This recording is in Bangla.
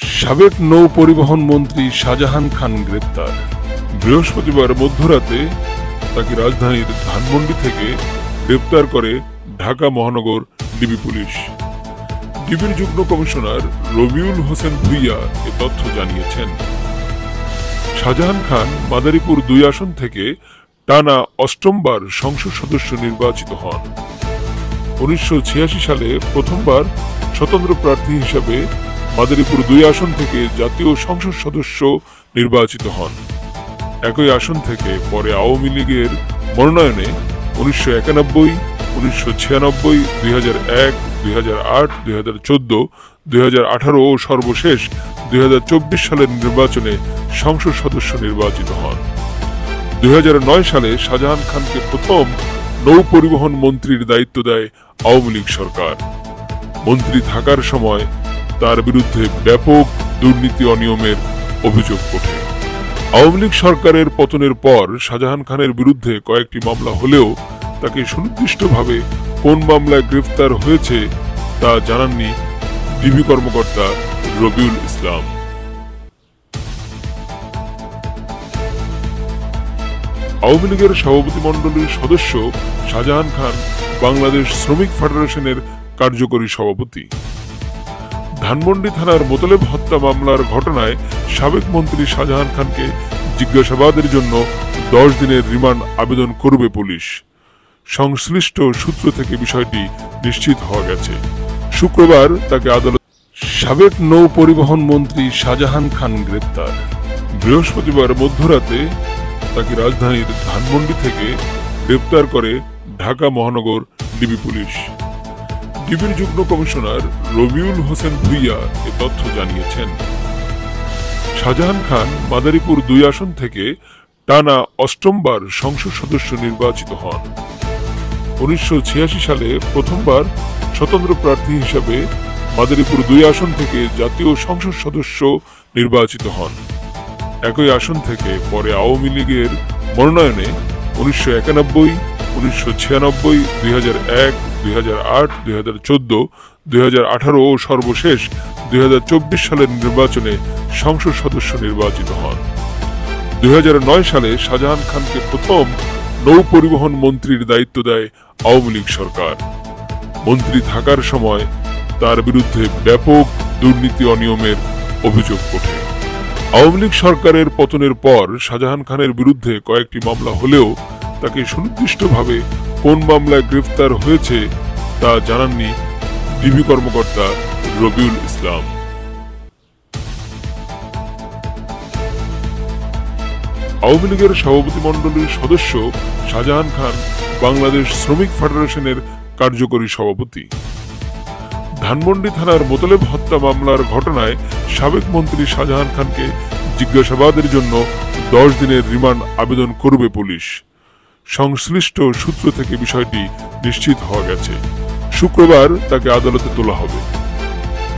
সাবেক নৌ পরিবহন মন্ত্রী শাহজাহান খান গ্রেপ্তার। বৃহস্পতিবার মধ্যরাতে তাকে রাজধানীর ধানমন্ডি থেকে গ্রেপ্তার করে ঢাকা মহানগর ডিবি পুলিশ। ডিবির যুগ্ম কমিশনার রবিউল হোসেন ভুইয়া এ তথ্য জানিয়েছেন। শাহজাহান খান মাদারীপুর ২ আসন থেকে টানা অষ্টমবার সংসদ সদস্য নির্বাচিত হন। ১৯৮৬ সালে প্রথমবার স্বতন্ত্র প্রার্থী হিসেবে মাদারীপুর ২ আসন থেকে জাতীয় সংসদ সদস্য নির্বাচিত হন। একই আসন থেকে পরে আওয়ামী লীগের মনোনয়নে ১৯৯১, ১৯৯৬, ২০০১, ২০০৮, ২০১৪, ২০১৮ ও সর্বশেষ ২০২৪ সালের নির্বাচনে সংসদ সদস্য নির্বাচিত হন। ২০০৯ সালে শাহজাহান খানকে প্রথম নৌ পরিবহন মন্ত্রীর দায়িত্ব দেয় আওয়ামী লীগ সরকার। মন্ত্রী থাকার সময় তার বিরুদ্ধে ব্যাপক দুর্নীতি অনিয়মের অভিযোগ ওঠে। আওয়ামী লীগ সরকারের পতনের পর শাহজাহান খানের বিরুদ্ধে কয়েকটি মামলা হলেও তাকে সুনির্দিষ্টভাবে কোন মামলায় গ্রেফতার হয়েছে তা জানাননি ডিবি কর্মকর্তা রবিউল ইসলাম। আওয়ামী লীগের সভাপতিমণ্ডলীর সদস্য শাহজাহান খান বাংলাদেশ শ্রমিক ফেডারেশনের কার্যকরী সভাপতি। ধানমন্ডি থানার মোতালেব হত্যা মামলার ঘটনায় সাবেক মন্ত্রী শাহজাহান খানকে জিজ্ঞাসাবাদের জন্য ১০ দিনের রিমান্ড আবেদন করবে পুলিশ। সংশ্লিষ্ট সূত্র থেকে বিষয়টি নিশ্চিত হওয়া গেছে। শুক্রবার তাকে আদালত। সাবেক নৌ পরিবহন মন্ত্রী শাহজাহান খান গ্রেপ্তার। বৃহস্পতিবার মধ্যরাতে তাকে রাজধানীর ধানমন্ডি থেকে গ্রেপ্তার করে ঢাকা মহানগর ডিবি পুলিশ। ডিবির যুগ্ম কমিশনার রবিউল হোসেন ভুইয়া এ তথ্য জানিয়েছেন। শাহজাহান খান মাদারীপুর ২ আসন থেকে টানা অষ্টমবার সংসদ সদস্য নির্বাচিত হন। ১৯৮৬ সালে প্রথমবার স্বতন্ত্র প্রার্থী হিসেবে মাদারীপুর ২ আসন থেকে জাতীয় সংসদ সদস্য নির্বাচিত হন। একই আসন থেকে পরে আওয়ামী লীগের মনোনয়নে ১৯৯১, ১৯৯৬, ২০০১, ২০০৮, ২০১৪, ২০১৮ ও সর্বশেষ ২০২৪ সালের নির্বাচনে সংসদ সদস্য নির্বাচিত হন। ২০০৯ সালে শাহজাহান খানকে প্রথম নৌ পরিবহন মন্ত্রীর দায়িত্ব দেয় আওয়ামী লীগ সরকার। মন্ত্রী থাকার সময় তার বিরুদ্ধে ব্যাপক দুর্নীতি অনিয়মের অভিযোগ ওঠে। আওয়ামী লীগ সরকারের পতনের পর শাহজাহান খানের বিরুদ্ধে কয়েকটি মামলা হলেও তাকে সুনির্দিষ্টভাবে কোন মামলায় গ্রেফতার হয়েছে তা জানাননি ডিবি কর্মকর্তা রবিউল ইসলাম। আওয়ামী লীগের সভাপতিমণ্ডলীর সদস্য শাহজাহান খান বাংলাদেশ শ্রমিক ফেডারেশনের কার্যকরী সভাপতি। ধানমন্ডি থানার মোতালেব হত্যা মামলার ঘটনায় সাবেক মন্ত্রী শাহজাহান খানকে জিজ্ঞাসাবাদের জন্য ১০ দিনের রিমান্ড আবেদন করবে পুলিশ। সংশ্লিষ্ট সূত্র থেকে বিষয়টি নিশ্চিত হওয়া গেছে। শুক্রবার তাকে আদালতে তোলা হবে।